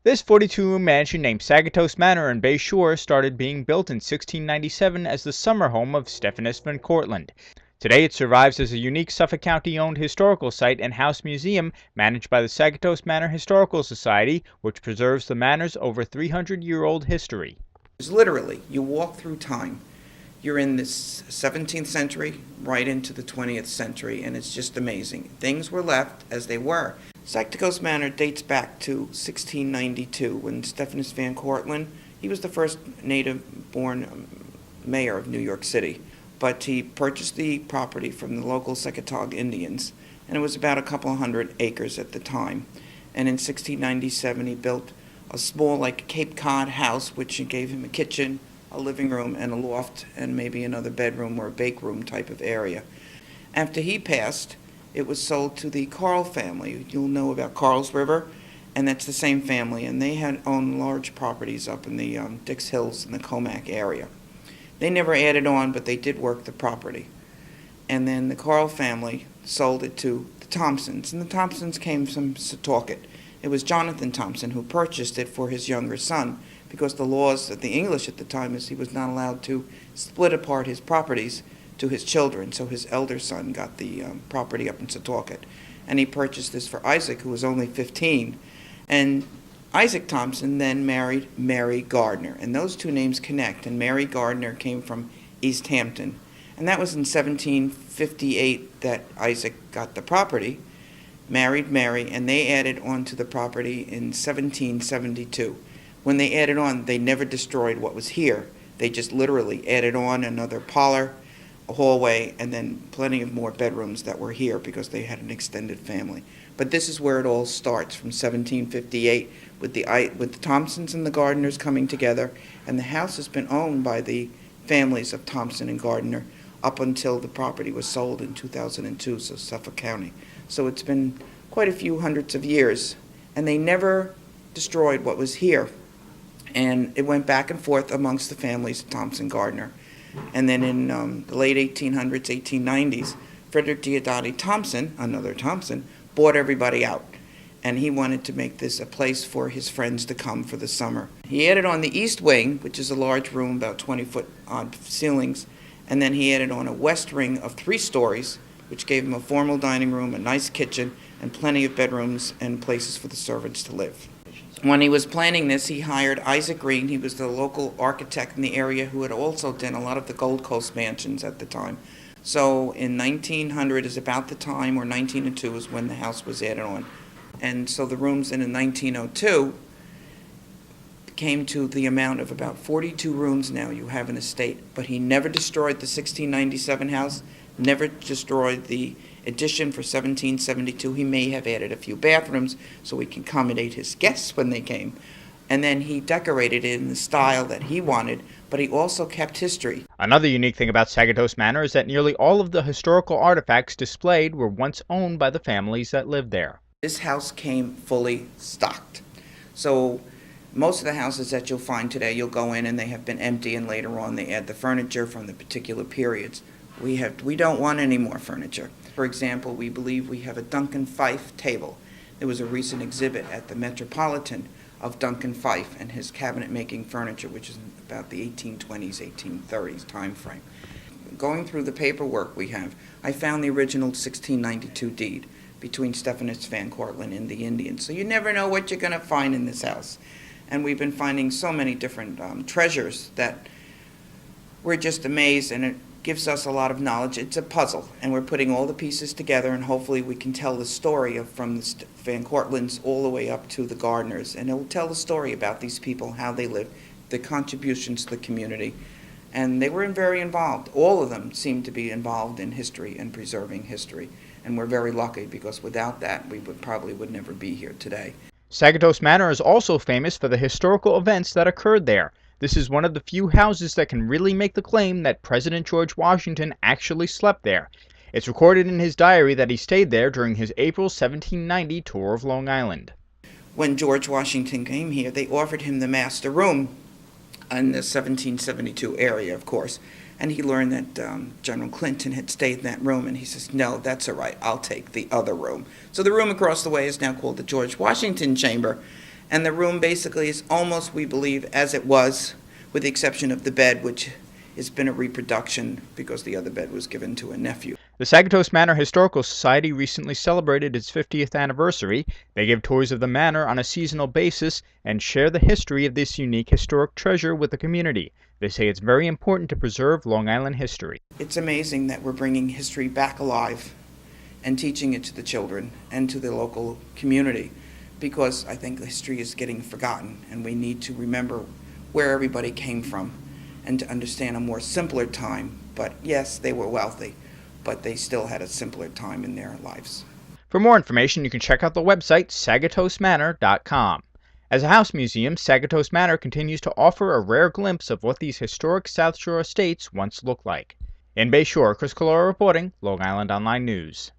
This 42-room mansion named Sagtikos Manor in Bay Shore started being built in 1697 as the summer home of Stephanus Van Cortlandt. Today it survives as a unique Suffolk County-owned historical site and house museum managed by the Sagtikos Manor Historical Society, which preserves the manor's over 300-year-old history. Literally, you walk through time. You're in the 17th century, right into the 20th century, and it's just amazing. Things were left as they were. Sagtikos Manor dates back to 1692 when Stephanus Van Cortlandt, he was the first native-born mayor of New York City, but he purchased the property from the local Sagtikos Indians, and it was about a couple of hundred acres at the time. And in 1697 he built a small, like Cape Cod house, which gave him a kitchen, a living room, and a loft, and maybe another bedroom or a bake room type of area. After he passed, it was sold to the Carl family. You'll know about Carl's River, and that's the same family, and they had owned large properties up in the Dix Hills in the Comac area. They never added on, but they did work the property. And then the Carl family sold it to the Thompsons, and the Thompsons came from Setauket. It was Jonathan Thompson who purchased it for his younger son, because the laws of the English at the time is he was not allowed to split apart his properties to his children, so his elder son got the property up in Setauket. And he purchased this for Isaac, who was only 15. And Isaac Thompson then married Mary Gardner, and those two names connect, and Mary Gardner came from East Hampton. And that was in 1758 that Isaac got the property, married Mary, and they added on to the property in 1772. When they added on, they never destroyed what was here. They just literally added on another parlor, a hallway, and then plenty of more bedrooms that were here because they had an extended family. But this is where it all starts, from 1758 with the Thompsons and the Gardners coming together, and the house has been owned by the families of Thompson and Gardner up until the property was sold in 2002, so Suffolk County. So it's been quite a few hundreds of years, and they never destroyed what was here. And it went back and forth amongst the families of Thompson Gardner. And then in the late 1800s, 1890s, Frederick Diodati Thompson, another Thompson, bought everybody out. And he wanted to make this a place for his friends to come for the summer. He added on the east wing, which is a large room, about 20-foot odd ceilings, and then he added on a west ring of 3 stories, which gave him a formal dining room, a nice kitchen, and plenty of bedrooms and places for the servants to live. When he was planning this, he hired Isaac Green. He was the local architect in the area who had also done a lot of the Gold Coast mansions at the time. So in 1900 is about the time, or 1902 is when the house was added on. And so the rooms in 1902 came to the amount of about 42 rooms now you have in a state. But he never destroyed the 1697 house, never destroyed the addition for 1772. He may have added a few bathrooms so he can accommodate his guests when they came. And then he decorated it in the style that he wanted, but he also kept history. Another unique thing about Sagtikos Manor is that nearly all of the historical artifacts displayed were once owned by the families that lived there. This house came fully stocked. So most of the houses that you'll find today, you'll go in and they have been empty, and later on they add the furniture from the particular periods. We don't want any more furniture. For example, we believe we have a Duncan Fife table. There was a recent exhibit at the Metropolitan of Duncan Fife and his cabinet-making furniture, which is about the 1820s, 1830s time frame. Going through the paperwork we have, I found the original 1692 deed between Stephanus Van Cortlandt and the Indians. So you never know what you're going to find in this house. And we've been finding so many different treasures that we're just amazed, and it gives us a lot of knowledge. It's a puzzle, and we're putting all the pieces together, and hopefully we can tell the story from the Van Cortlandts all the way up to the Gardners, and it will tell the story about these people, how they lived, the contributions to the community, and they were very involved. All of them seemed to be involved in history and preserving history, and we're very lucky, because without that we would never be here today. Sagtikos Manor is also famous for the historical events that occurred there. This is one of the few houses that can really make the claim that President George Washington actually slept there. It's recorded in his diary that he stayed there during his April 1790 tour of Long Island. When George Washington came here, they offered him the master room in the 1772 area, of course, and he learned that General Clinton had stayed in that room, and he says, no, that's all right, I'll take the other room. So the room across the way is now called the George Washington Chamber, And the room basically is almost, we believe, as it was, with the exception of the bed, which has been a reproduction because the other bed was given to a nephew. The Sagtikos Manor Historical Society recently celebrated its 50th anniversary. They give tours of the manor on a seasonal basis and share the history of this unique historic treasure with the community. They say it's very important to preserve Long Island history. It's amazing that we're bringing history back alive and teaching it to the children and to the local community, because I think history is getting forgotten, and we need to remember where everybody came from and to understand a more simpler time. But yes, they were wealthy, but they still had a simpler time in their lives. For more information, you can check out the website sagitosmanor.com. As a house museum, Sagtikos Manor continues to offer a rare glimpse of what these historic South Shore estates once looked like. In Bay Shore, Collora reporting, Long Island Online News.